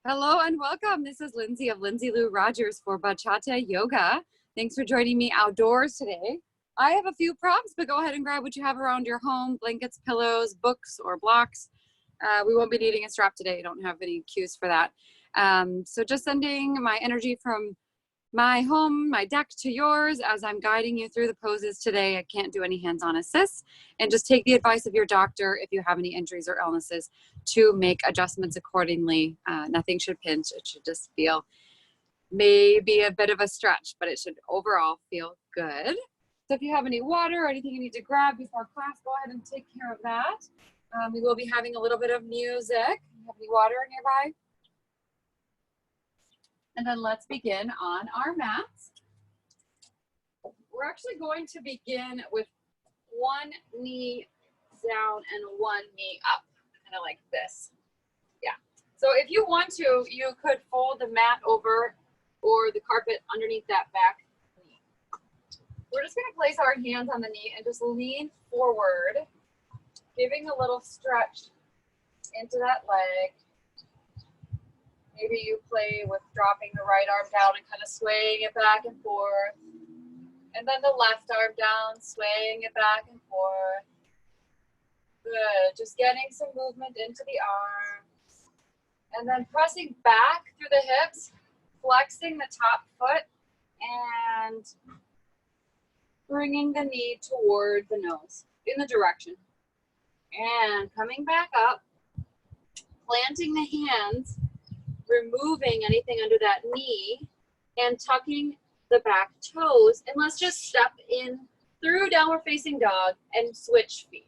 Hello and welcome. This is Lindsay of Lindsay Lou Rogers for Bachata Yoga. Thanks for joining me outdoors today. I have a few props, but go ahead and grab what you have around your home, blankets, pillows, books, or blocks. We won't be needing a strap today. I don't have any cues for that. So just sending my energy from my home, my deck to yours as I'm guiding you through the poses today. I can't do any hands-on assists, and just take the advice of your doctor if you have any injuries or illnesses to make adjustments accordingly. Nothing should pinch. It should just feel maybe a bit of a stretch, but it should overall feel good. So if you have any water or anything you need to grab before class, go ahead and take care of that. We will be having a little bit of music. You have any water nearby? And then let's begin on our mats. We're actually going to begin with one knee down and one knee up, kind of like this. Yeah. So if you want to, you could fold the mat over or the carpet underneath that back knee. We're just going to place our hands on the knee and just lean forward, giving a little stretch into that leg. Maybe you play with dropping the right arm down and kind of swaying it back and forth. And then the left arm down, swaying it back and forth. Good. Just getting some movement into the arms. And then pressing back through the hips, flexing the top foot, and bringing the knee toward the nose in the direction. And coming back up, planting the hands, removing anything under that knee and tucking the back toes, and let's just step in through downward facing dog and switch feet.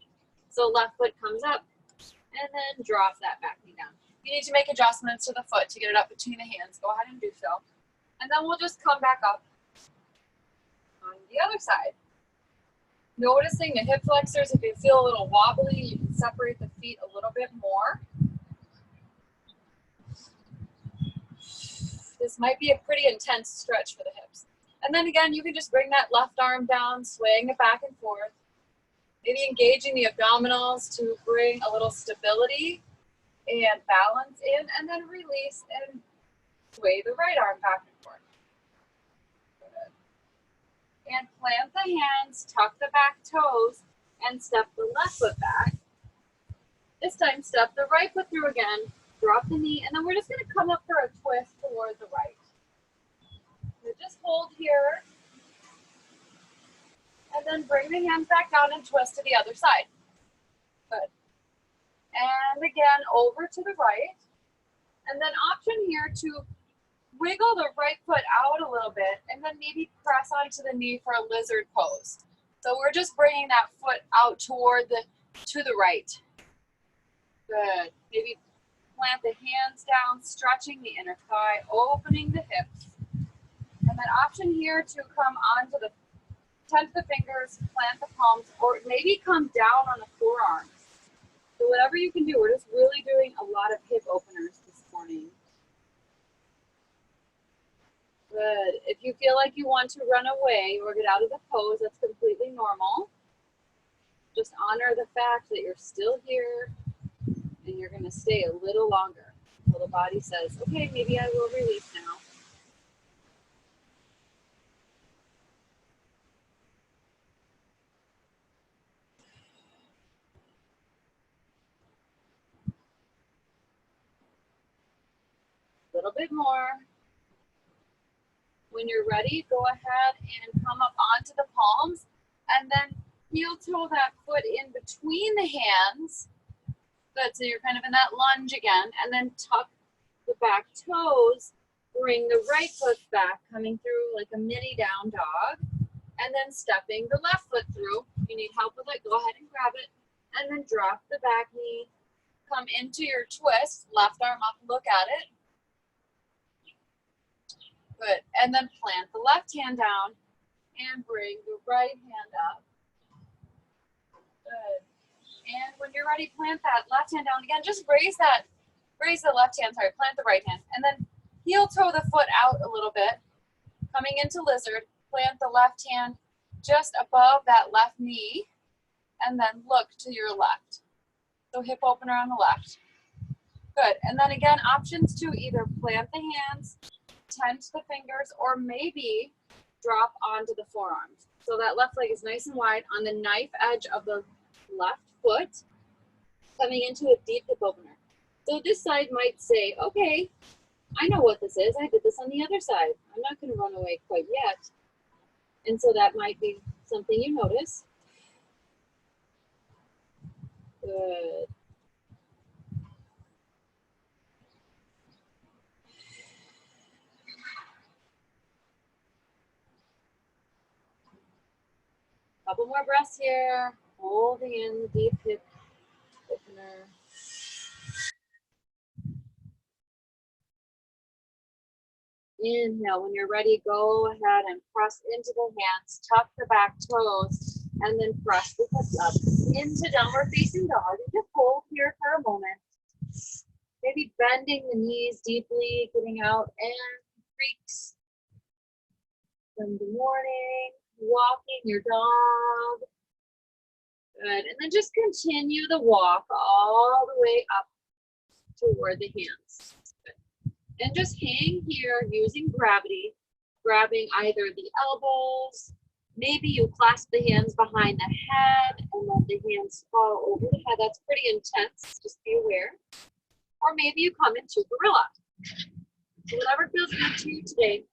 So left foot comes up and then drop that back knee down. You need to make adjustments to the foot to get it up between the hands. Go ahead and do so. And then we'll just come back up on the other side. Noticing the hip flexors. If you feel a little wobbly, you can separate the feet a little bit more. This might be a pretty intense stretch for the hips. And then again, you can just bring that left arm down, swaying it back and forth. Maybe engaging the abdominals to bring a little stability and balance in, and then release and sway the right arm back and forth. Good. And plant the hands, tuck the back toes, and step the left foot back. This time, step the right foot through again. Drop the knee, and then we're just going to come up for a twist toward the right. So just hold here, and then bring the hands back down and twist to the other side. Good. And again, over to the right. And then option here to wiggle the right foot out a little bit, and then maybe press onto the knee for a lizard pose. So we're just bringing that foot out toward to the right. Good. Maybe plant the hands down, stretching the inner thigh, opening the hips. And then option here to come onto the tent the fingers, plant the palms, or maybe come down on the forearms. So whatever you can do, we're just really doing a lot of hip openers this morning. Good. If you feel like you want to run away or get out of the pose, that's completely normal. Just honor the fact that you're still here, and you're going to stay a little longer until the body says, okay, maybe I will release now. A little bit more. When you're ready, go ahead and come up onto the palms, and then heel toe that foot in between the hands. Good, so you're kind of in that lunge again, and then tuck the back toes, bring the right foot back, coming through like a mini down dog, and then stepping the left foot through. If you need help with it, go ahead and grab it, and then drop the back knee, come into your twist, left arm up, look at it. Good, and then plant the left hand down, and bring the right hand up. Good. And when you're ready, plant that left hand down again. Just raise the left hand, plant the right hand. And then heel toe the foot out a little bit. Coming into lizard, plant the left hand just above that left knee. And then look to your left. So hip opener on the left. Good. And then again, options to either plant the hands, tense the fingers, or maybe drop onto the forearms. So that left leg is nice and wide on the knife edge of the left foot, coming into a deep hip opener. So this side might say, okay, I know what this is. I did this on the other side. I'm not going to run away quite yet. And so that might be something you notice. Good. Couple more breaths here. Holding in the deep hip opener. Inhale. When you're ready, go ahead and press into the hands. Tuck the back toes. And then press the hips up into downward facing dog. And just hold here for a moment. Maybe bending the knees deeply, getting out and creaks. Good morning. Walking your dog. Good. And then just continue the walk all the way up toward the hands. Good. And just hang here using gravity, grabbing either the elbows. Maybe you clasp the hands behind the head and let the hands fall over the head. That's pretty intense. Just be aware. Or maybe you come into gorilla. So whatever feels good to you today.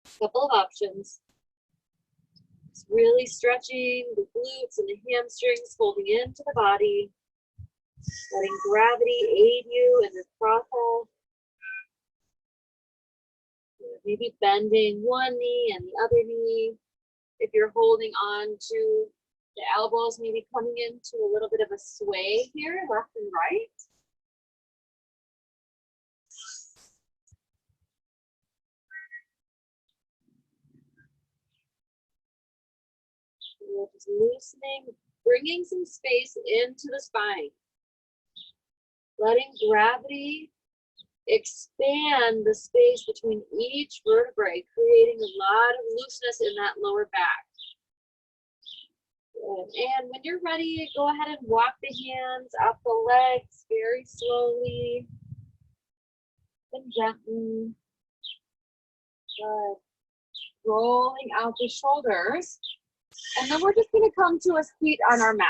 A couple of options. Just really stretching the glutes and the hamstrings, folding into the body. Letting gravity aid you in this process. Maybe bending one knee and the other knee. If you're holding on to the elbows, maybe coming into a little bit of a sway here, left and right. Just loosening, bringing some space into the spine. Letting gravity expand the space between each vertebrae, creating a lot of looseness in that lower back. Good. And when you're ready, go ahead and walk the hands up the legs very slowly and gently. Good. Rolling out the shoulders. And then we're just going to come to a seat on our mat.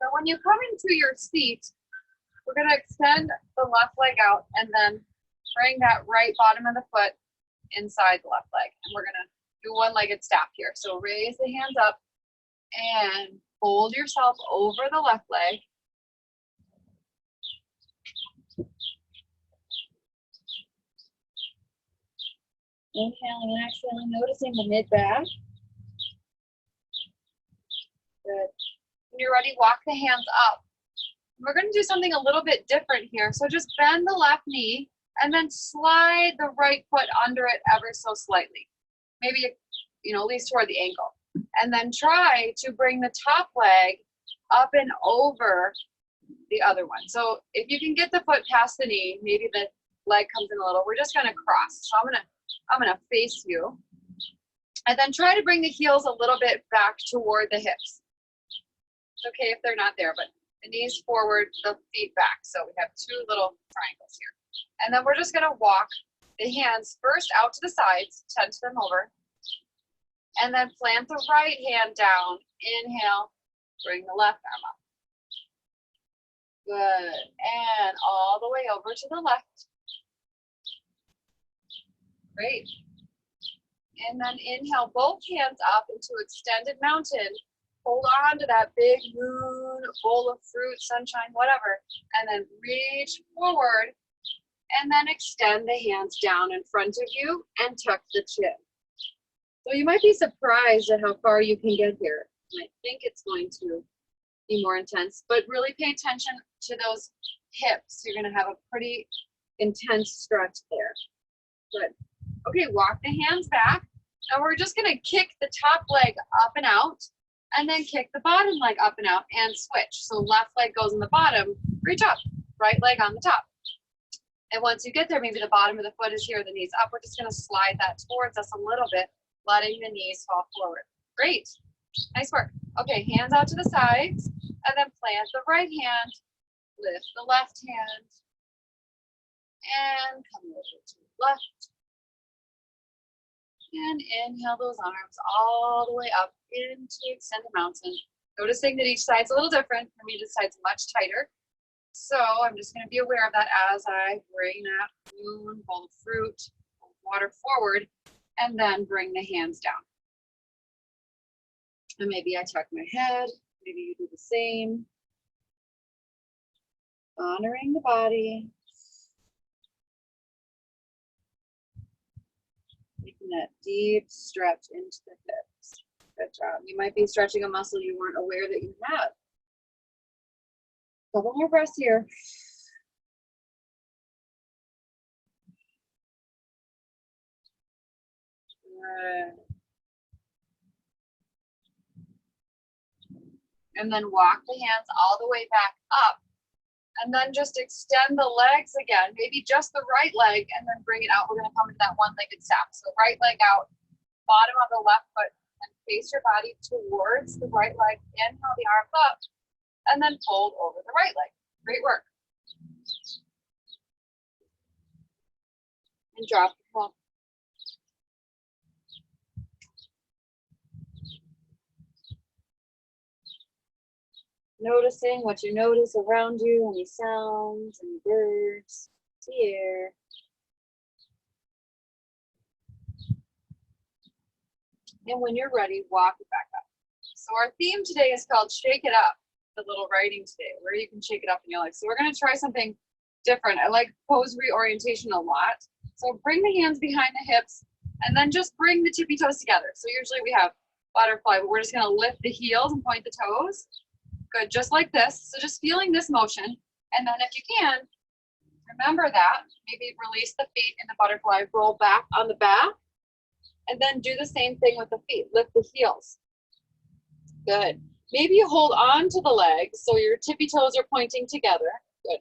So when you come into your seat, we're going to extend the left leg out and then bring that right bottom of the foot inside the left leg. And we're going to do one-legged staff here. So raise the hands up and fold yourself over the left leg. Inhaling and exhaling, noticing the mid-back. Good. When you're ready, walk the hands up. We're going to do something a little bit different here. So just bend the left knee and then slide the right foot under it ever so slightly. Maybe, at least toward the ankle. And then try to bring the top leg up and over the other one. So if you can get the foot past the knee, maybe the leg comes in a little. We're just going to cross. So I'm going to face you. And then try to bring the heels a little bit back toward the hips. It's okay if they're not there, but the knees forward, the feet back. So we have two little triangles here. And then we're just going to walk the hands first out to the sides, tense them over. And then plant the right hand down. Inhale, bring the left arm up. Good. And all the way over to the left. Great. And then inhale, both hands up into extended mountain. Hold on to that big moon, bowl of fruit, sunshine, whatever. And then reach forward. And then extend the hands down in front of you and tuck the chin. So you might be surprised at how far you can get here. You might think it's going to be more intense, but really pay attention to those hips. You're going to have a pretty intense stretch there. Good. Okay, walk the hands back. And we're just going to kick the top leg up and out, and then kick the bottom leg up and out and switch. So left leg goes in the bottom, reach up, right leg on the top. And once you get there, maybe the bottom of the foot is here, the knees up. We're just going to slide that towards us a little bit, letting the knees fall forward. Great. Nice work. Okay, hands out to the sides, and then plant the right hand Lift the left hand and come over to the left. And inhale those arms all the way up into extended mountain. Noticing that each side's a little different. For me, this side's much tighter. So I'm just going to be aware of that as I bring that moon, bowl of fruit, water forward, and then bring the hands down. And maybe I tuck my head. Maybe you do the same. Honoring the body. Making that deep stretch into the hips. Good job. You might be stretching a muscle you weren't aware that you had. Couple more breaths here. Good. And then walk the hands all the way back up. And then just extend the legs again, maybe just the right leg, and then bring it out. We're going to come into that one-legged stack. So right leg out, bottom of the left foot, and face your body towards the right leg. Inhale the arms up, and then fold over the right leg. Great work. And drop the palm. Noticing what you notice around you, any sounds, any birds, the air. And when you're ready, walk it back up. So our theme today is called Shake It Up, the little writing today, where you can shake it up in your life. So we're going to try something different. I like pose reorientation a lot. So bring the hands behind the hips and then just bring the tippy toes together. So usually we have butterfly, but we're just going to lift the heels and point the toes. Good, just like this. So just feeling this motion. And then if you can, remember that. Maybe release the feet in the butterfly, roll back on the back. And then do the same thing with the feet. Lift the heels. Good. Maybe you hold on to the legs so your tippy toes are pointing together. Good.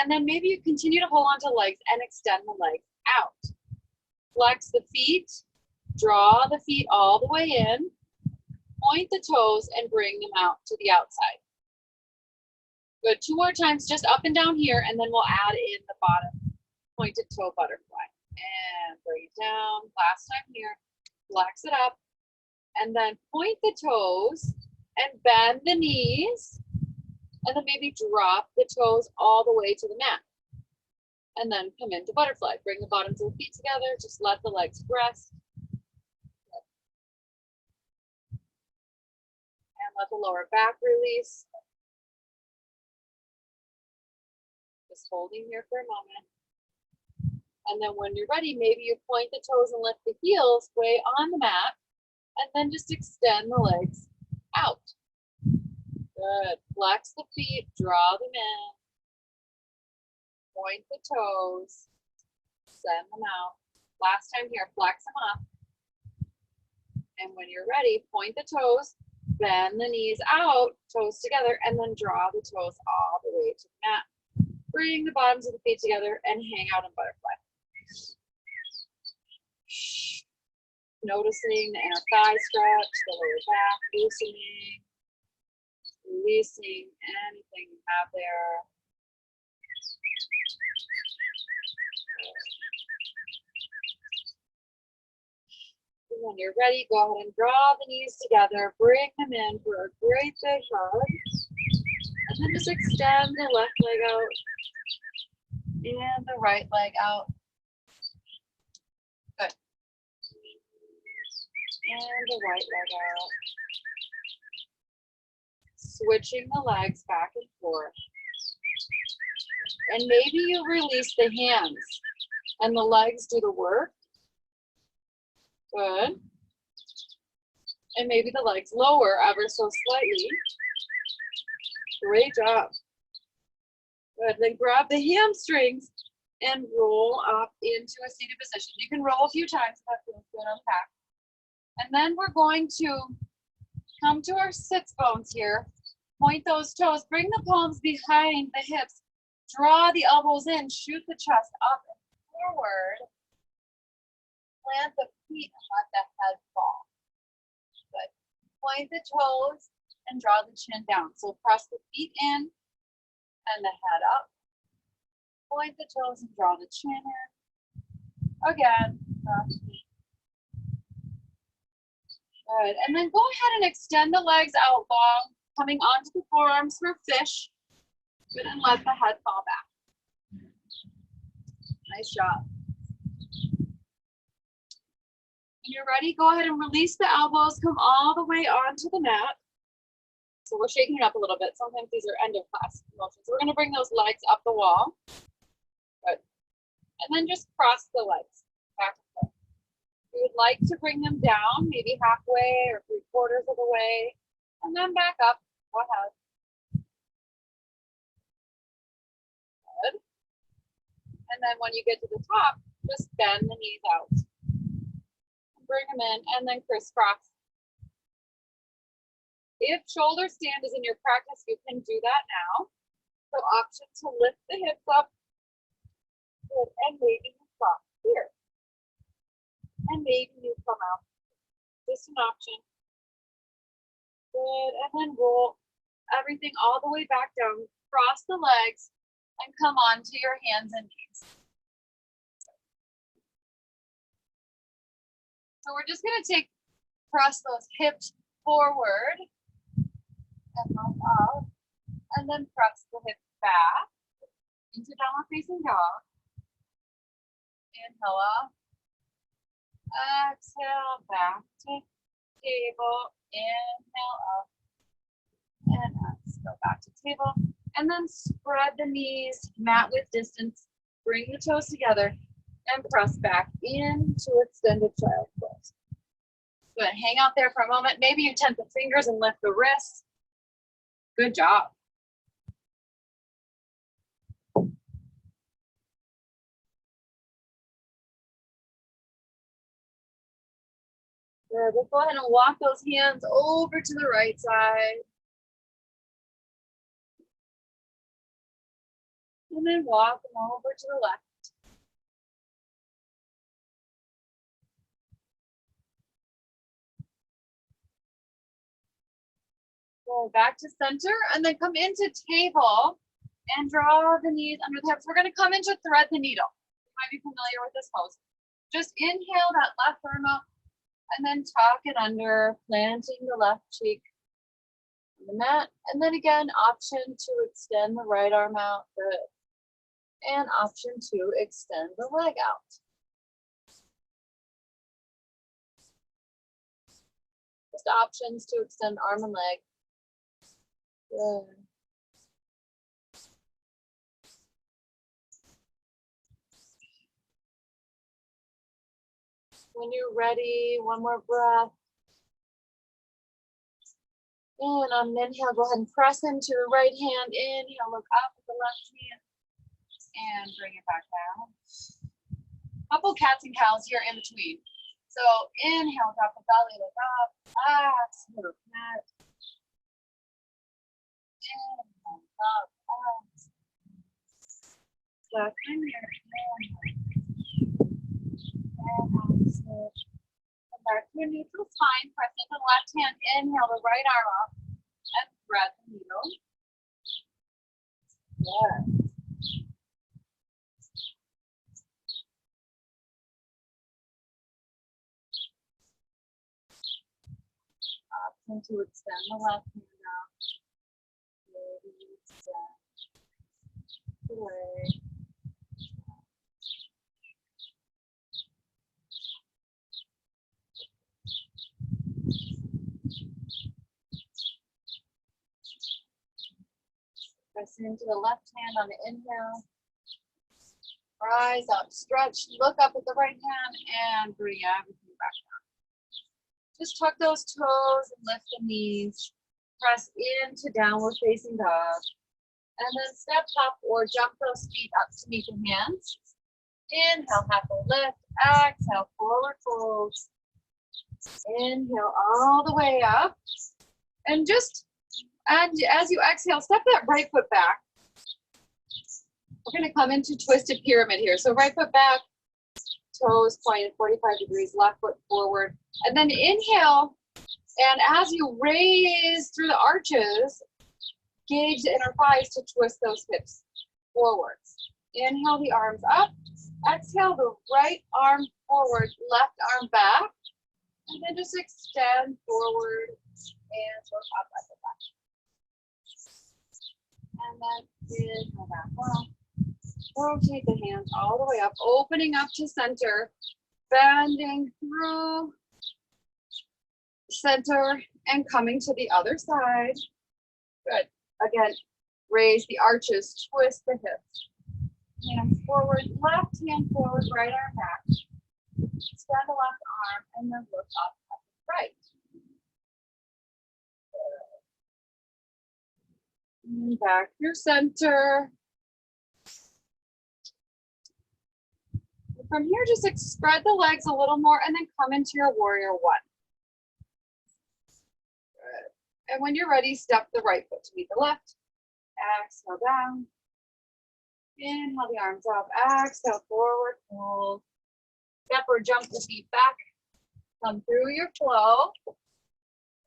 And then maybe you continue to hold on to legs and extend the legs out. Flex the feet. Draw the feet all the way in. Point the toes and bring them out to the outside. Good. 2 more times, just up and down here, and then we'll add in the bottom pointed toe butterfly. And bring it down. Last time here. Flex it up. And then point the toes and bend the knees. And then maybe drop the toes all the way to the mat. And then come into butterfly. Bring the bottoms of the feet together. Just let the legs rest. And let the lower back release. Just holding here for a moment. And then when you're ready, maybe you point the toes and lift the heels way on the mat. And then just extend the legs out. Good. Flex the feet, draw them in. Point the toes. Send them out. Last time here, flex them up. And when you're ready, point the toes, bend the knees out, toes together, and then draw the toes all the way to the mat. Bring the bottoms of the feet together and hang out in butterfly. Noticing the inner thigh stretch, the lower back, loosening, releasing anything you have there. And when you're ready, go ahead and draw the knees together, bring them in for a great big hug. And then just extend the left leg out and the right leg out. Good. And the right leg out. Switching the legs back and forth. And maybe you release the hands and the legs do the work. Good. And maybe the legs lower ever so slightly. Great job. Good. Then grab the hamstrings and roll up into a seated position. You can roll a few times if that feels good on the back. And then we're going to come to our sits bones here. Point those toes. Bring the palms behind the hips. Draw the elbows in. Shoot the chest up and forward. Plant the feet and let the head fall. Good. Point the toes and draw the chin down. So press the feet in and the head up. Point the toes and draw the chin in. Again, good. And then go ahead and extend the legs out long, coming onto the forearms for fish. Good, and let the head fall back. Nice job. When you're ready, go ahead and release the elbows, come all the way onto the mat. So we're shaking it up a little bit. Sometimes these are end of class motions. So we're going to bring those legs up the wall. Good. And then just cross the legs back and forth. You would like to bring them down, maybe halfway or 3/4 of the way, and then back up. Go ahead. Good. And then when you get to the top, just bend the knees out. Bring them in and then crisscross. If shoulder stand is in your practice, you can do that now. So option to lift the hips up. Good. And maybe you stop here. And maybe you come out. Just an option. Good. And then roll everything all the way back down. Cross the legs and come onto your hands and knees. So we're just going to press those hips forward and look up, and then press the hips back into downward facing dog. Inhale up. Exhale back to table. Inhale up. And exhale back to table. And then spread the knees, mat width distance. Bring the toes together and press back into extended child pose. Good. Hang out there for a moment. Maybe you tent the fingers and lift the wrists. Good job. Good. Let's go ahead and walk those hands over to the right side. And then walk them over to the left. Go back to center and then come into table and draw the knees under the hips. We're going to come into thread the needle. You might be familiar with this pose. Just inhale that left arm up and then tuck it under, planting the left cheek on the mat. And then again, option to extend the right arm out. Good. And option to extend the leg out. Just options to extend arm and leg. Good. When you're ready, one more breath. And on an inhale, go ahead and press into the right hand. Inhale, look up at the left hand. And bring it back down. Couple cats and cows here in between. So inhale, drop the belly, look up. Exhale, look back. Inhale, up, exhale. Come here. Come back to a neutral spine. Press into the left hand. Inhale the right arm up and thread the needle. Good. Option to extend the left hand out. Maybe extend the leg. Press into the left hand on the inhale. Rise up, stretch, look up at the right hand, and bring everything back down. Just tuck those toes and lift the knees. Press into downward facing dog. And then step up or jump those feet up to meet the hands. Inhale, halfway lift. Exhale, forward fold. Inhale all the way up. And as you exhale, step that right foot back. We're going to come into twisted pyramid here. So right foot back, toes pointed 45 degrees, left foot forward. And then inhale, and as you raise through the arches, Engage the inner thighs to twist those hips forwards. Inhale the arms up. Exhale the right arm forward, left arm back. And then just extend forward and look up at the back. And then inhale back. Well, rotate the hands all the way up, opening up to center, bending through center and coming to the other side. Good. Again, raise the arches, twist the hips. Hands forward, left hand forward, right arm back. Extend the left arm and then look up at the right. And back through center. From here, just spread the legs a little more and then come into your warrior one. Good. And when you're ready, step the right foot to meet the left. Exhale down. Inhale the arms up. Exhale forward, fold. Step or jump the feet back. Come through your flow.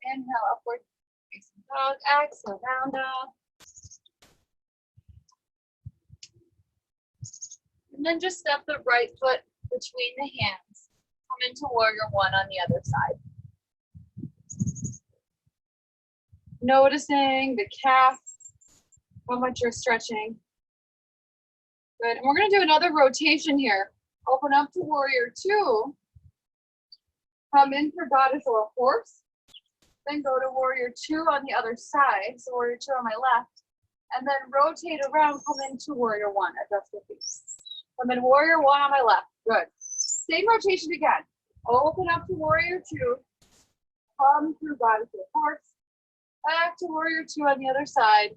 Inhale upward, facing dog. Exhale down dog. And then just step the right foot between the hands. Come into warrior one on the other side. Noticing the calf, how much you're stretching. Good, and we're gonna do another rotation here. Open up to warrior two. Come in for goddess or horse. Then go to warrior two on the other side. So warrior two on my left. And then rotate around, come into warrior one, adjust your feet. Come in warrior one on my left, good. Same rotation again. Open up to warrior two. Come through goddess or horse. Back to warrior two on the other side.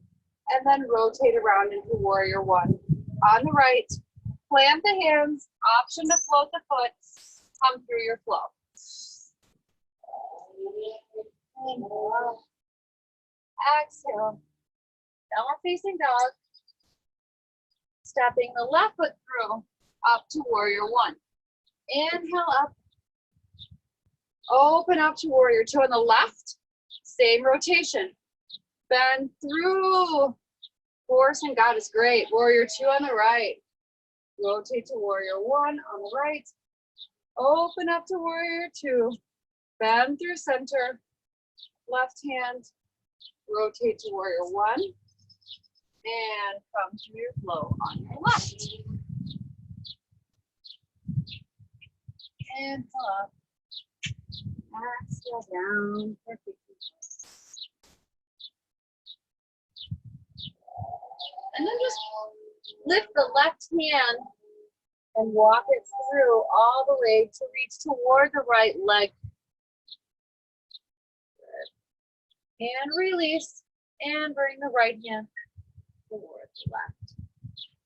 And then rotate around into warrior one. On the right, plant the hands, option to float the foot, come through your flow. Exhale, downward facing dog. Stepping the left foot through, up to warrior one. Inhale up. Open up to warrior two on the left. Same rotation. Bend through. Horse and goddess, great. Warrior two on the right. Rotate to warrior one on the right. Open up to warrior two. Bend through center. Left hand. Rotate to warrior one. And come to your flow on your left. And up. Exhale down. Perfect. And then just lift the left hand and walk it through all the way to reach toward the right leg. Good. And release. And bring the right hand toward the left.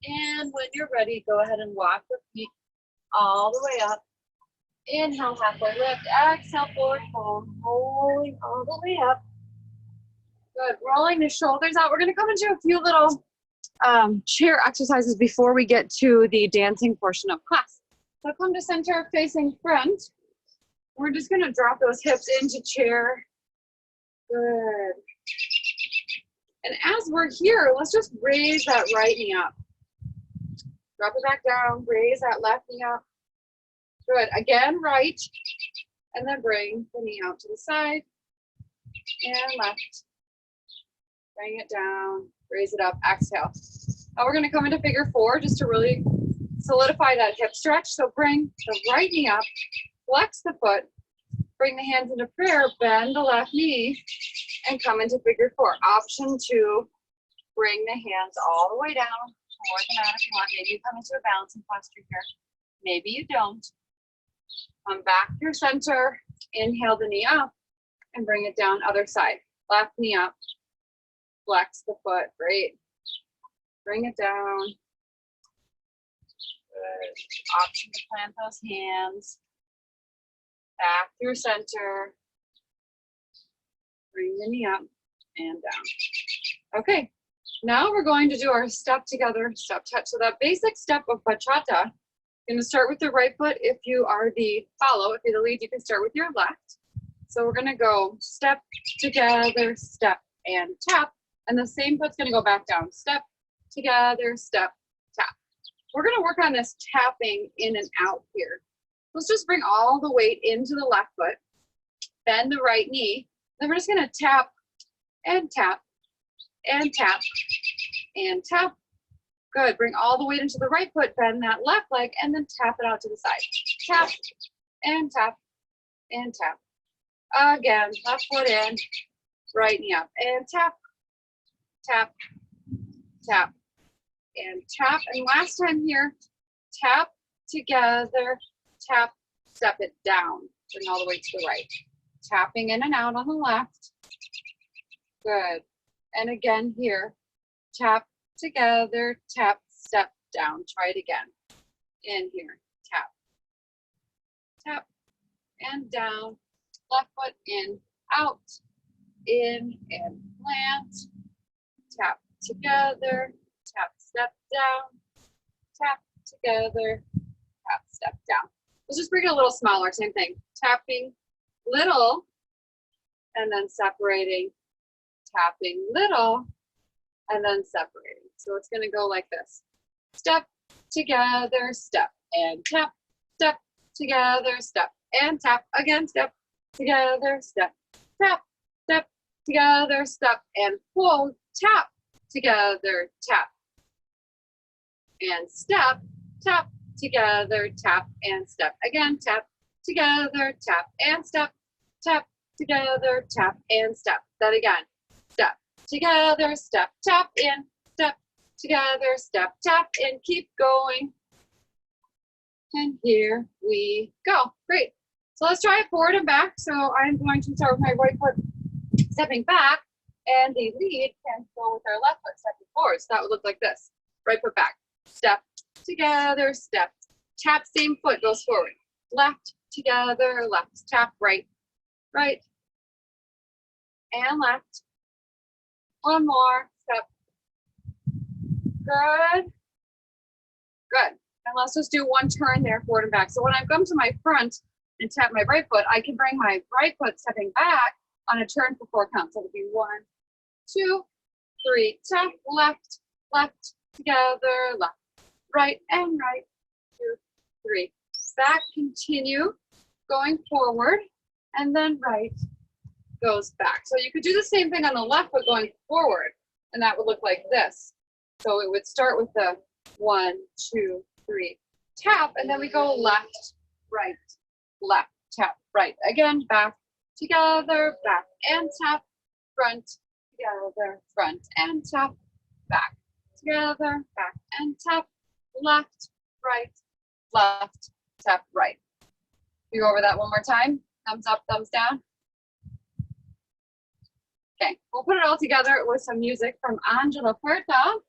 And when you're ready, go ahead and walk the feet all the way up. Inhale, halfway lift. Exhale, forward fold. Rolling all the way up. Good. Rolling the shoulders out. We're going to come into a few little chair exercises before we get to the dancing portion of class. So come to center facing front. We're just going to drop those hips into chair. Good. And as we're here, let's just raise that right knee up. Drop it back down, raise that left knee up. Good, again, right. And then bring the knee out to the side and left. Bring it down, raise it up, exhale. Now we're gonna come into figure four just to really solidify that hip stretch. So bring the right knee up, flex the foot, bring the hands into prayer, bend the left knee, and come into figure four. Option two, bring the hands all the way down toward the mat if you want. Maybe you come into a balancing posture here. Maybe you don't. Come back through center, inhale the knee up, and bring it down other side. Left knee up, flex the foot, great. Bring it down. Good. Option to plant those hands. Back through center. Bring the knee up and down. Okay, now we're going to do our step together, step touch. So that basic step of bachata, you're gonna start with the right foot. If you are the follow, if you're the lead, you can start with your left. So we're gonna go step together, step and tap. And the same foot's gonna go back down. Step, together, step, tap. We're gonna work on this tapping in and out here. Let's just bring all the weight into the left foot, bend the right knee, then we're just gonna tap and tap and tap and tap. Good, bring all the weight into the right foot, bend that left leg, and then tap it out to the side. Tap and tap and tap. Again, left foot in, right knee up, and tap, tap, tap, and tap. And last time here, tap, together, tap, step it down. Bring all the way to the right. Tapping in and out on the left. Good. And again here, tap, together, tap, step down. Try it again. In here, tap, tap, and down. Left foot in, out, in, and plant. Tap, together, tap, step down. Tap, together, tap, step down. Let's just bring it a little smaller, same thing. Tapping, little, and then separating. Tapping, little, and then separating. So it's gonna go like this. Step, together, step, and tap, step, together, step, and tap, again, step, together, step, tap, step, together, step, and pull, tap, together, tap, and step, tap, together, tap, and step, again, tap, together, tap, and step, tap, together, tap, and step. That again. Step, together, step, tap, in, step, together, step, tap, and keep going. And here we go. Great. So let's try it forward and back. So I'm going to start with my right foot stepping back, and the lead can go with our left foot stepping forward. So that would look like this. Right foot back. Step, together, step, tap, same foot goes forward. Left, together, left, tap, right, right, and left. One more step. Good. Good. And let's just do one turn there, forward and back. So when I come to my front and tap my right foot, I can bring my right foot stepping back on a turn for 4 counts. So it would be 1, 2, 3, tap, left, left, together, left, right, and right, 2, 3. Back, continue going forward, and then right goes back. So you could do the same thing on the left foot going forward, and that would look like this. So it would start with the 1, 2, 3, tap, and then we go left, right, left, tap, right. Again, back, together, back, and tap, front, together, front, and tap, back, together, back, and tap, left, right, left, tap, right. You go over that one more time. Thumbs up, thumbs down. Okay, we'll put it all together with some music from Angela Puerta.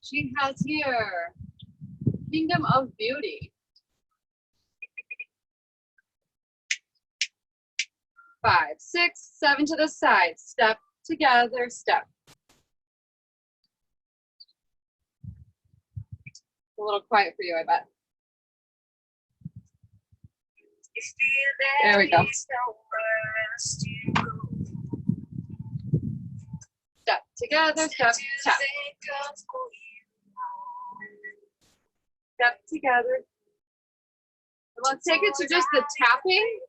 She has here Kingdom of Beauty. 5, 6, 7 to the side. Step, together, step. A little quiet for you, I bet. There we go. Step, together, step, tap. Step, together. And let's take it to just the tapping.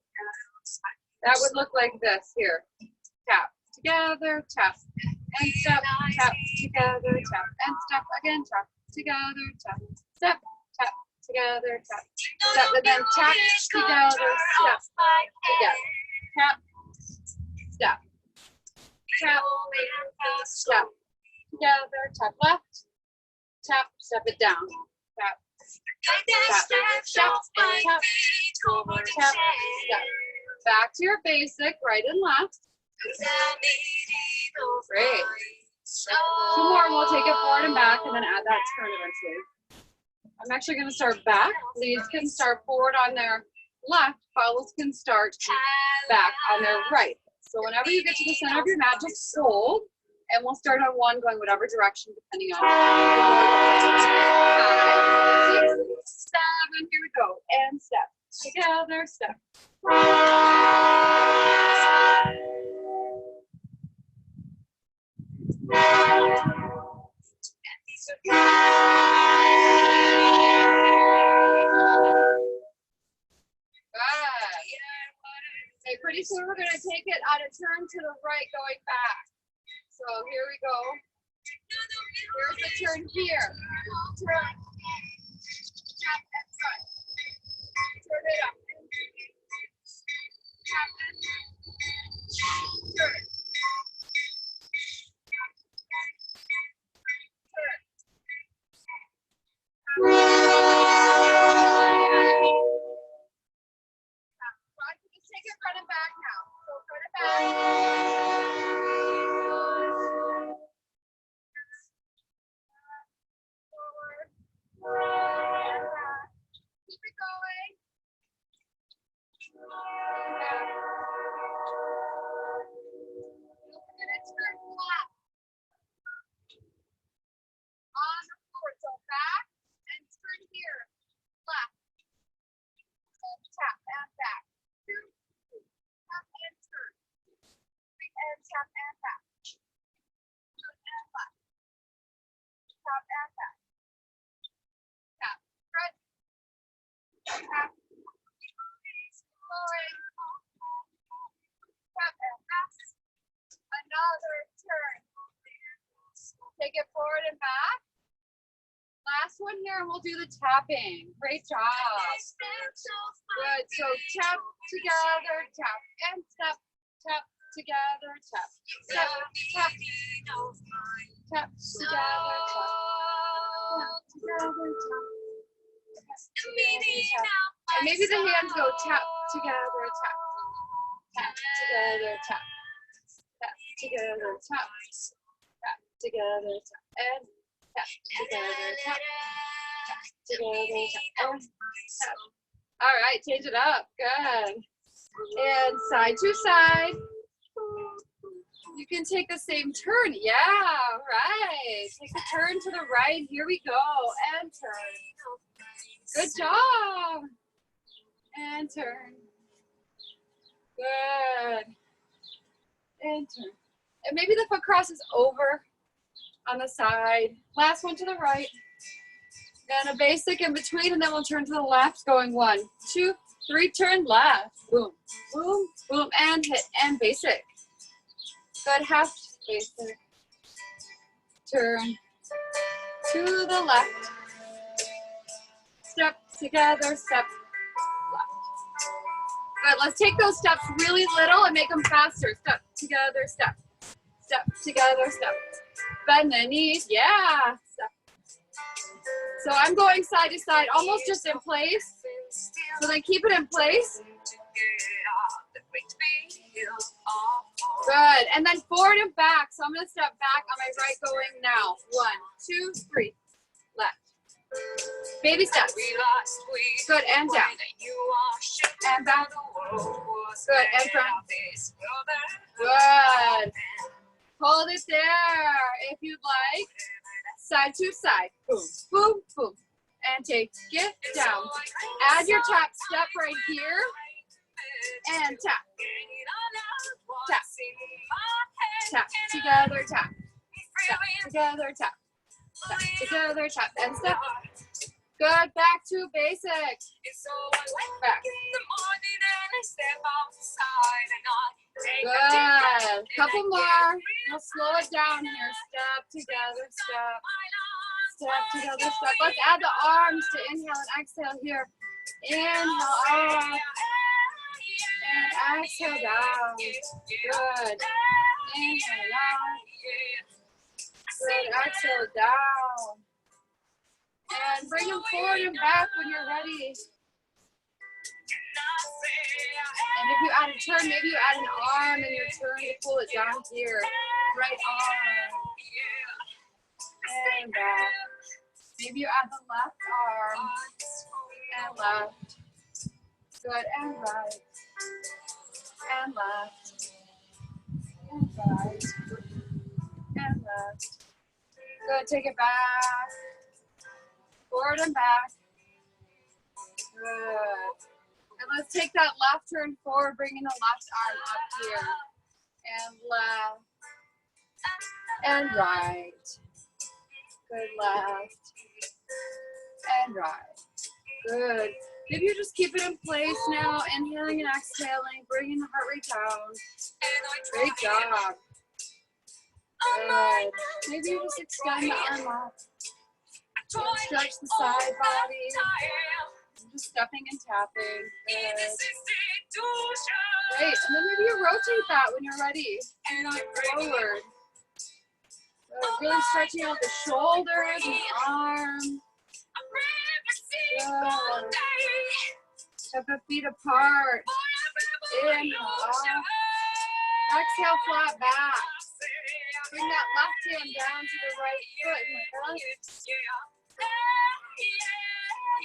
That would look like this here. Tap, together, tap, and step, tap, together, tap, and step, again, tap, together, tap, step, tap, together, tap, step, and then tap, together, step, again, tap, step, tap, step, together, tap left, tap, step it down, tap, tap, step, tap, over, tap, step. Back to your basic, right and left. Great. 2 more, and we'll take it forward and back, and then add that turn eventually. I'm actually going to start back. Leads can start forward on their left. Follows can start back on their right. So whenever you get to the center of your mat, just hold, and we'll start on 1, going whatever direction, depending on 5, 6, 7. Here we go. And step. Together, step. Pretty soon we're going to take it on a turn to the right going back. So here we go. Here's the turn here. Turn. Tap and front. Turn it up. Tap and turn. Just take it front and back now. So front and back. Forward. And back. Keep it going. Back. We're going to turn flat. On the floor. So back and turn here. Left. And tap and back. Tap and turn. And tap and back. Turn and left. Tap and back. Tap. Front. Tap. Going. Tap and back. Another turn. Take it forward and back. Last one here, and we'll do the tapping. Great job. Good. So tap together, tap and step. Tap together, tap. Step, tap. Tap together, tap. Tap together, tap. And maybe the hands go tap together, tap. Tap together, tap. Tap together, tap. Tap together, tap. And tap together, tap. Tap together, tap. And tap. All right, change it up. Good. And side to side. You can take the same turn. Yeah, right. Take a turn to the right. Here we go. And turn. Good job. And turn. Good. And turn. And maybe the foot crosses over on the side. Last one to the right. Then a basic in between, and then we'll turn to the left, going 1, 2, 3, turn left. Boom, boom, boom, and hit, and basic. Good, half basic. Turn to the left. Step together, step left. Good, let's take those steps really little and make them faster. Step together, step. Step together, step. Bend the knees, yeah. Step. So I'm going side to side, almost just in place. So then keep it in place. Good, and then forward and back. So I'm gonna step back on my right going now. 1, 2, 3, left. Baby steps. Good, and down. And back. Good, and front. Good. Hold it there if you'd like. Side to side. Boom, boom, boom. And take it down. Add your tap step right here. And tap. Tap. Tap. Together, tap. Tap. Together, tap. Tap. Together, tap. And step. Good. Back to basic. Back. Good. Couple more. We'll slow it down here. Step together, step. Step together, step. Let's add the arms to inhale and exhale here. Inhale up. And exhale down. Good. Inhale up. Good. Exhale down. And bring them forward and back when you're ready. And if you add a turn, maybe you add an arm in your turn to pull it down here. Right arm. And back. Maybe you add the left arm. And left. Good. And right. And left. And right. And left. Good. Take it back. Forward and back. Good. And let's take that left turn forward, bringing the left arm up here. And left. And right. Good, left. And right. Good. Maybe you just keep it in place now, inhaling and exhaling, bringing the heart rate down. Great job. Good. Maybe you just extend the arm up. Stretch the side body. Just stepping and tapping. Good. Great. And then maybe you rotate that when you're ready. And forward. Good. Really stretching out the shoulders and arms. Good. Step the feet apart. Inhale up. Exhale, flat back. Bring that left hand down to the right foot.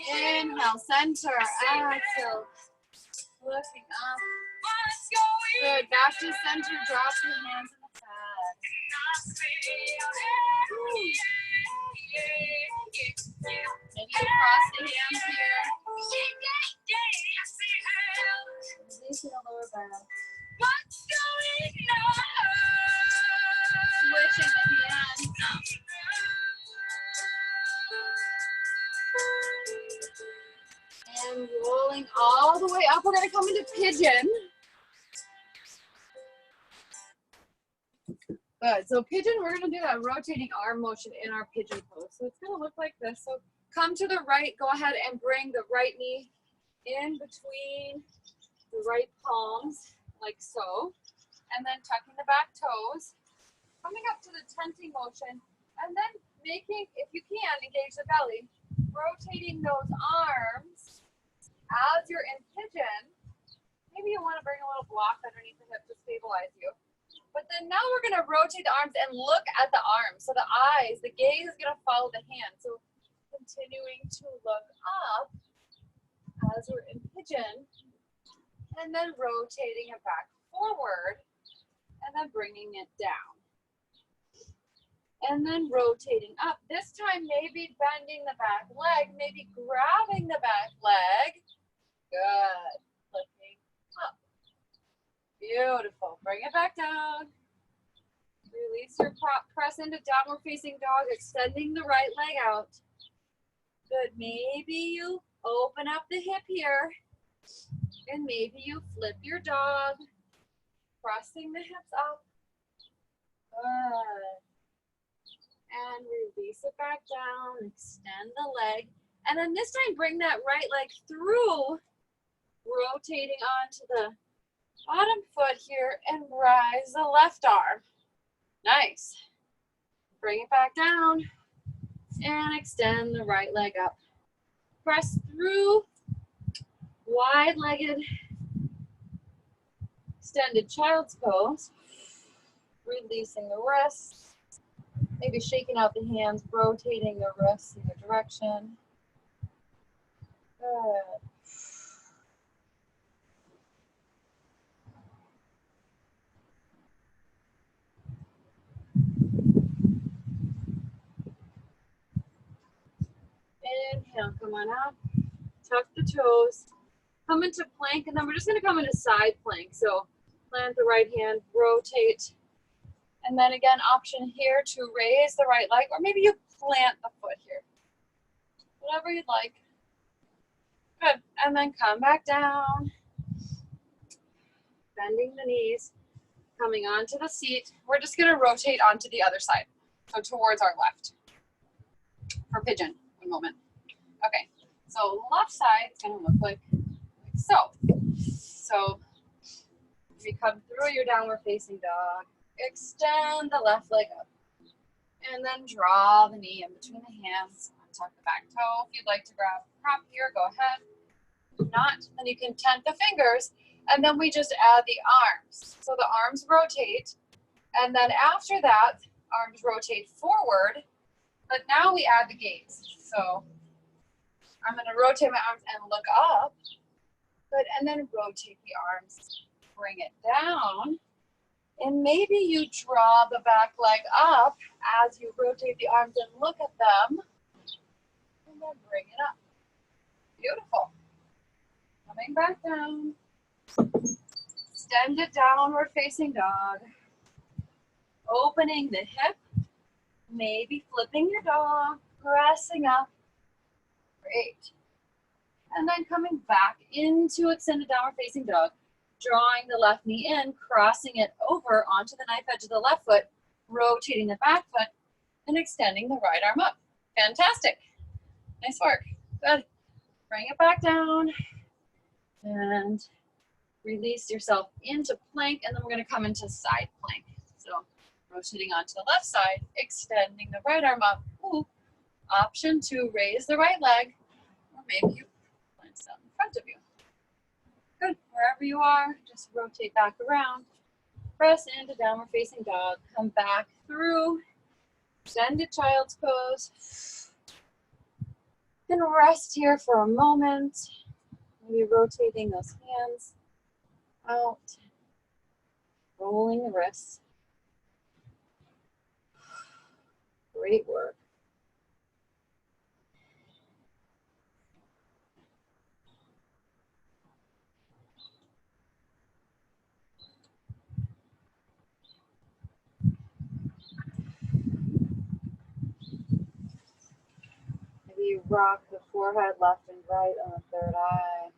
Inhale, center. Exhale. Looking up. Good. Back to center. Drop your hands in the pad. Maybe you cross the hands here. Releasing the lower back. Switching the hands. And rolling all the way up. We're going to come into pigeon. Good. So pigeon, we're going to do that rotating arm motion in our pigeon pose. So it's going to look like this. So come to the right. Go ahead and bring the right knee in between the right palms, like so. And then tucking the back toes. Coming up to the tenting motion. And then making, if you can, engage the belly. Rotating those arms as you're in pigeon. Maybe you want to bring a little block underneath the hip to stabilize you. But then now we're going to rotate the arms and look at the arms. So the eyes, the gaze is going to follow the hand. So continuing to look up as we're in pigeon. And then rotating it back forward. And then bringing it down. And then rotating up. This time maybe bending the back leg. Maybe grabbing the back leg. Good. Lifting up. Beautiful. Bring it back down. Release your press into downward facing dog, extending the right leg out. Good. Maybe you open up the hip here. And maybe you flip your dog. Pressing the hips up. Good. And release it back down. Extend the leg. And then this time bring that right leg through. Rotating onto the bottom foot here and rise the left arm. Nice. Bring it back down and extend the right leg up. Press through, wide-legged, extended child's pose. Releasing the wrists, maybe shaking out the hands, rotating the wrists in the direction. Good. Inhale, come on up, tuck the toes, come into plank, and then we're just gonna come into side plank. So plant the right hand, rotate, and then again, option here to raise the right leg, or maybe you plant the foot here. Whatever you'd like. Good, and then come back down, bending the knees, coming onto the seat. We're just gonna rotate onto the other side, so towards our left, for pigeon. One moment. Okay, so left side is going to look like so. So you come through your downward facing dog, extend the left leg up, and then draw the knee in between the hands, tuck the back toe. If you'd like to grab a prop here, go ahead. If not, then you can tent the fingers, and then we just add the arms. So the arms rotate, and then after that, arms rotate forward. But now we add the gaze. So I'm going to rotate my arms and look up. Good. And then rotate the arms. Bring it down. And maybe you draw the back leg up as you rotate the arms and look at them. And then bring it up. Beautiful. Coming back down. Extended downward facing dog. Opening the hip. Maybe flipping your dog, pressing up. Great. And then coming back into extended downward facing dog, drawing the left knee in, crossing it over onto the knife edge of the left foot, rotating the back foot, and extending the right arm up. Fantastic. Nice work. Good. Bring it back down and release yourself into plank, and then we're going to come into side plank. So rotating onto the left side, extending the right arm up. Ooh. Option to raise the right leg, or maybe you plant down in front of you. Good. Wherever you are, just rotate back around. Press into downward facing dog. Come back through. Extended child's pose. And rest here for a moment. Maybe rotating those hands out. Rolling the wrists. Great work. Maybe you rock the forehead left and right on the third eye.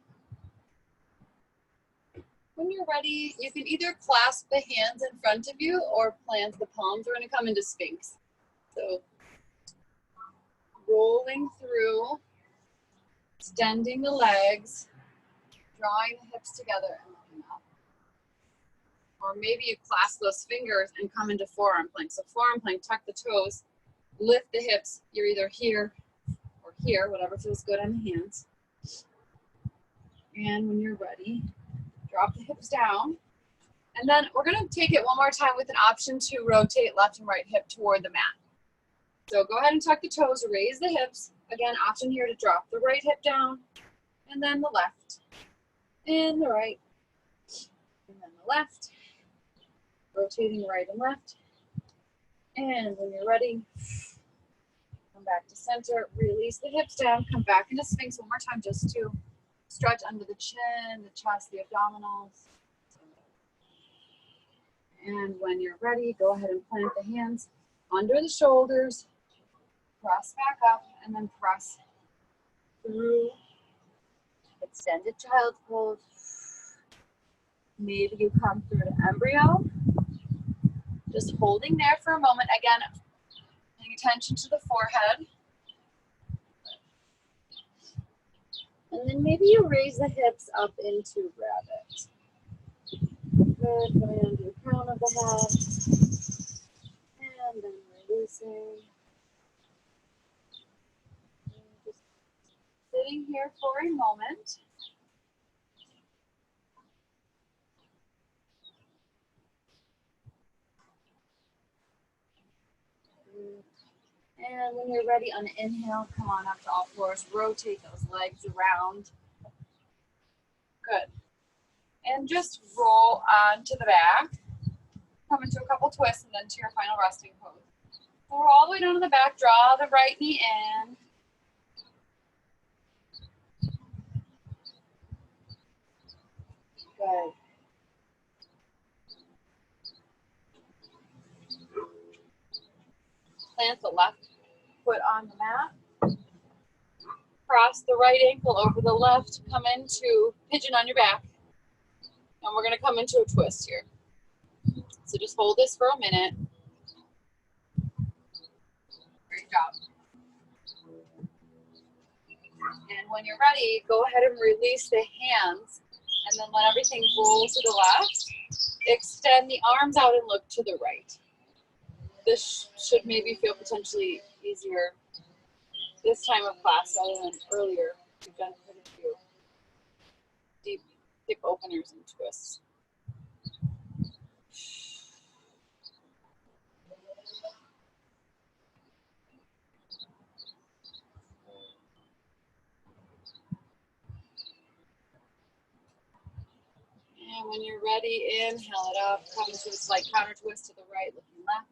When you're ready, you can either clasp the hands in front of you or plant the palms. We're going to come into Sphinx. So rolling through, extending the legs, drawing the hips together and looking up. Or maybe you clasp those fingers and come into forearm plank. So forearm plank, tuck the toes, lift the hips. You're either here or here, whatever feels good on the hands. And when you're ready, drop the hips down. And then we're going to take it one more time with an option to rotate left and right hip toward the mat. So go ahead and tuck the toes, raise the hips. Again, option here to drop the right hip down, and then the left, and the right, and then the left. Rotating right and left. And when you're ready, come back to center, release the hips down, come back into Sphinx one more time just to stretch under the chin, the chest, the abdominals. And when you're ready, go ahead and plant the hands under the shoulders, press back up, and then press through. Extended child's pose. Maybe you come through to embryo. Just holding there for a moment. Again, paying attention to the forehead. And then maybe you raise the hips up into rabbit. Good, coming under the crown of the head. And then releasing. And just sitting here for a moment. And when you're ready, on an inhale, come on up to all fours. Rotate those legs around. Good. And just roll onto the back. Come into a couple twists and then to your final resting pose. So we're all the way down to the back. Draw the right knee in. Good. Plant the left foot on the mat. Cross the right ankle over the left. Come into pigeon on your back. And we're going to come into a twist here. So just hold this for a minute. Great job. And when you're ready, go ahead and release the hands. And then let everything roll to the left. Extend the arms out and look to the right. This should maybe feel potentially easier this time of class rather than earlier. We've done quite a few deep hip openers and twists. And when you're ready, inhale it up, come to a slight counter twist to the right, looking left.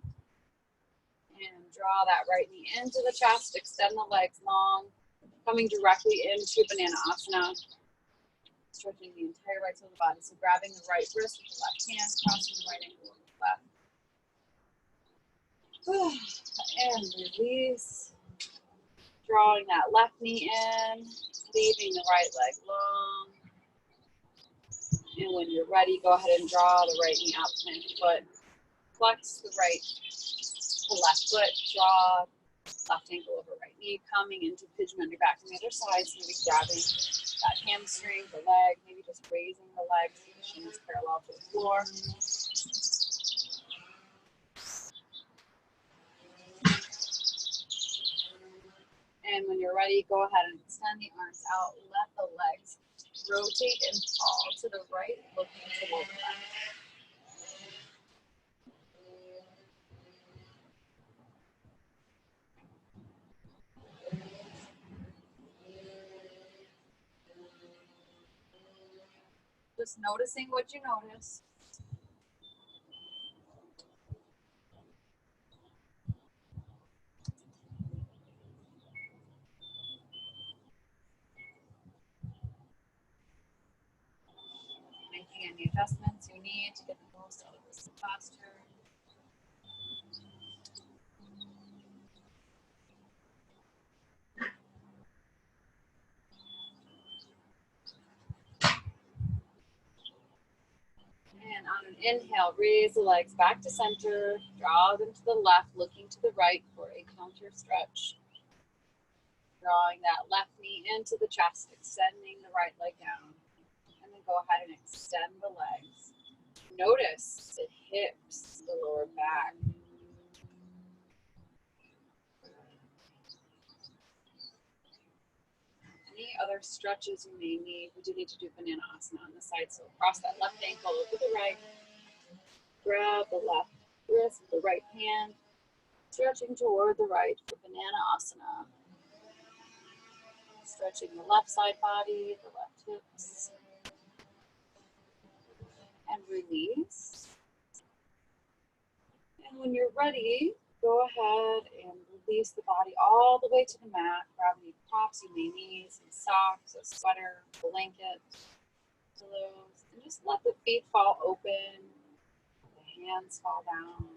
And draw that right knee into the chest, extend the legs long, coming directly into Banana Asana. Stretching the entire right side of the body. So grabbing the right wrist with the left hand, crossing the right ankle with the left. And release. Drawing that left knee in, leaving the right leg long. And when you're ready, go ahead and draw the right knee out to plant the foot. Flex the left foot, draw left ankle over right knee, coming into pigeon on your back on the other side. So maybe grabbing that hamstring, the leg, maybe just raising the leg so the shin is parallel to the floor. And when you're ready, go ahead and extend the arms out. Let the legs rotate and fall to the right, looking toward the left. Just noticing what you notice. Making any adjustments you need to get the most out of this posture. And on an inhale, raise the legs back to center, draw them to the left, looking to the right for a counter stretch. Drawing that left knee into the chest, extending the right leg down. And then go ahead and extend the legs. Notice the hips, the lower back. Any other stretches you may need, we do need to do banana asana on the side. So cross that left ankle over the right. Grab the left wrist with the right hand, stretching toward the right for banana asana. Stretching the left side body, the left hips. And release. And when you're ready, go ahead and release the body all the way to the mat. Grab any props you may need, some socks, a sweater, blanket, pillows, and just let the feet fall open, the hands fall down.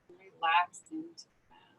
And relax into the mat.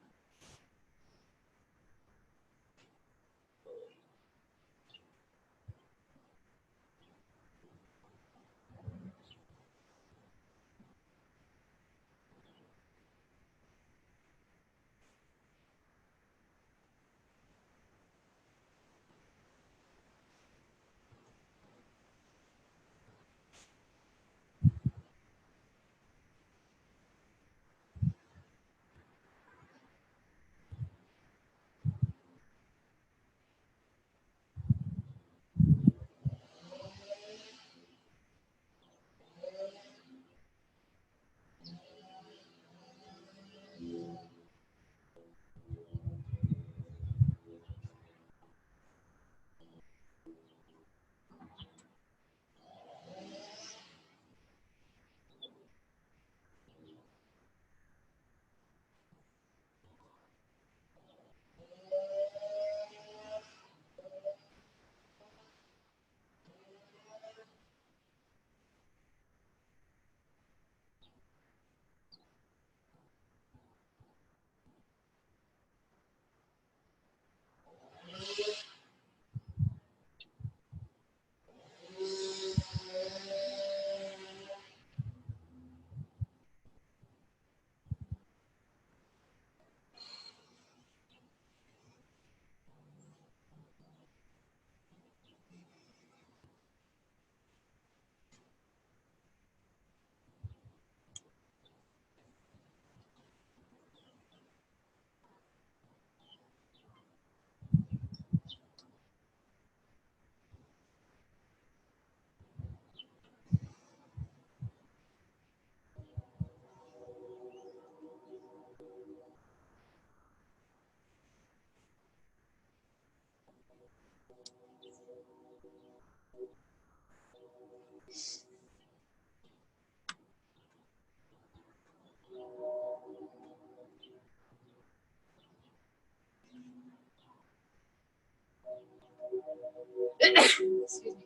Excuse me.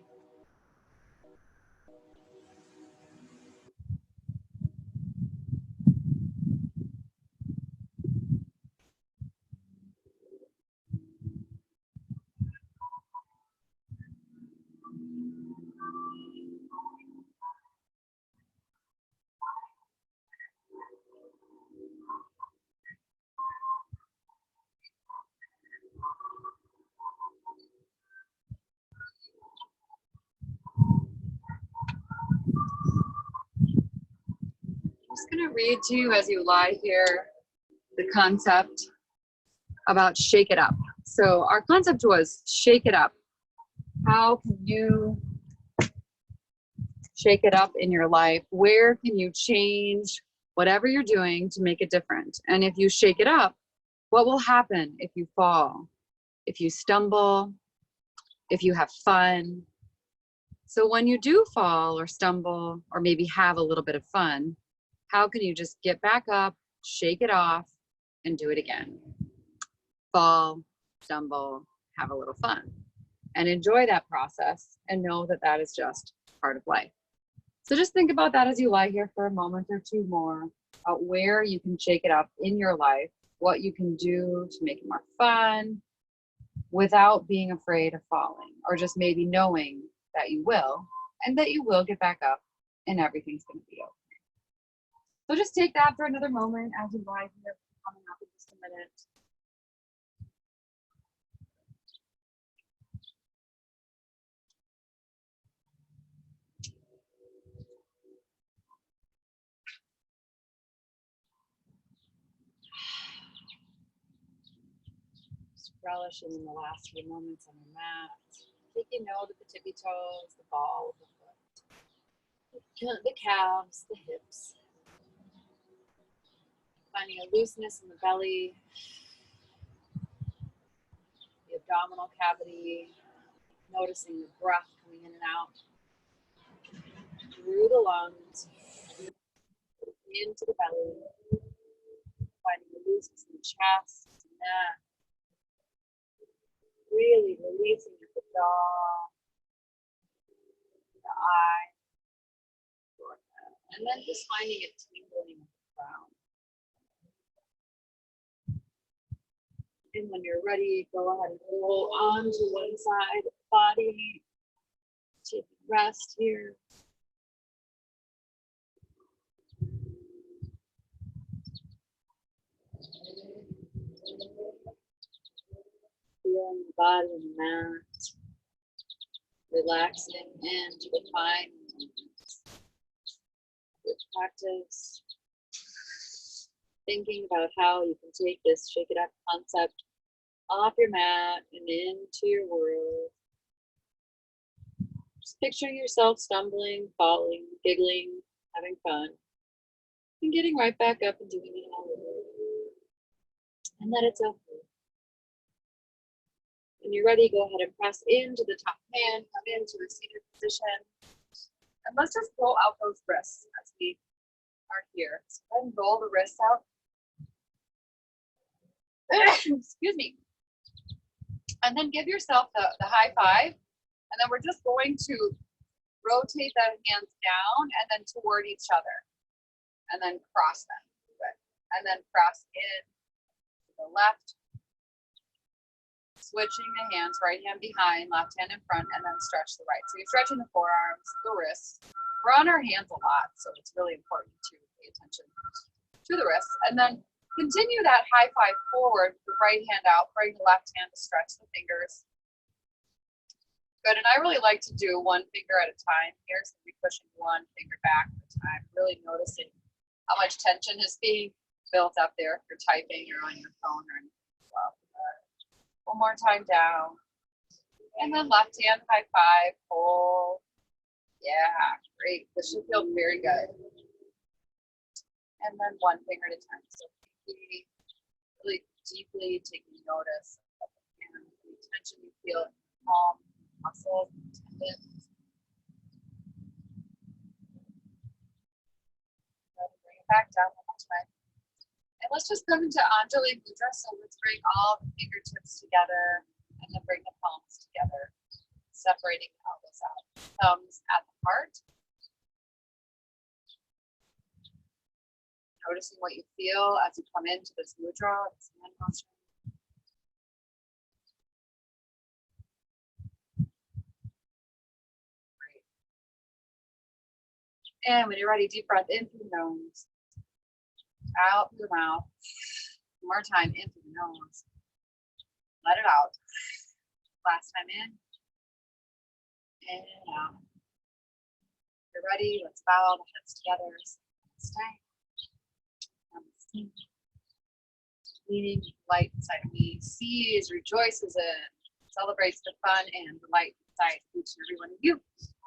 read to you as you lie here the concept about shake it up. So our concept was shake it up. How can you shake it up in your life? Where can you change whatever you're doing to make it different? And if you shake it up, what will happen if you fall, if you stumble, if you have fun? So when you do fall or stumble, or maybe have a little bit of fun, how can you just get back up, shake it off, and do it again? Fall, stumble, have a little fun, and enjoy that process, and know that that is just part of life. So just think about that as you lie here for a moment or two more, about where you can shake it up in your life, what you can do to make it more fun without being afraid of falling, or just maybe knowing that you will, and that you will get back up and everything's going to be okay. So just take that for another moment as you lie here, coming up in just a minute. Relishing in the last few moments on the mat. Taking note of the tippy toes, the ball of the foot, the calves, the hips. Finding a looseness in the belly, the abdominal cavity. Noticing the breath coming in and out through the lungs, into the belly. Finding the looseness in the chest, the neck. Really releasing at the jaw, the eye, and then just finding it tingling at the crown. And when you're ready, go ahead and roll onto one side of the body. Take a rest here. Feeling the body on the mat. Relaxing into the fine moments. With practice, thinking about how you can take this shake it up concept off your mat and into your world. Just picturing yourself stumbling, falling, giggling, having fun, and getting right back up and doing it all over. And that it's okay. When you're ready, go ahead and press into the top hand, come into a seated position. And let's just roll out those wrists as we are here. So go ahead and roll the wrists out. Excuse me. And then give yourself the high five. And then we're just going to rotate the hands down and then toward each other. And then cross them. Good. And then cross in to the left. Switching the hands, right hand behind, left hand in front, and then stretch the right. So you're stretching the forearms, the wrists. We're on our hands a lot, so it's really important to pay attention to the wrists. And then continue that high five forward, the right hand out, bring the left hand to stretch the fingers. Good, and I really like to do one finger at a time here, so we're pushing one finger back at a time, really noticing how much tension is being built up there if you're typing or on your phone or anything as well. One more time down. And then left hand high five, hold. Yeah, great. This should feel very good. And then one finger at a time. So really deeply taking notice of the hand, the tension you feel in the palm, muscles, tendons. Bring it back down one more time. And let's just come into Anjali Mudra. So let's bring all the fingertips together and then bring the palms together, separating the elbows out. Thumbs at the heart. Noticing what you feel as you come into this mudra, this hand motion. Great. And when you're ready, deep breath in through the nose. Out through the mouth. One more time, in through the nose. Let it out. Last time in. And out. If you're ready, let's bow the heads together. Stay. Meaning light inside of me sees, rejoices in, celebrates the fun and the light inside each and every one of you.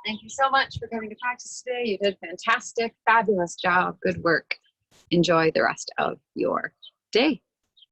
Thank you so much for coming to practice today. You did fantastic, fabulous job. Good work. Enjoy the rest of your day.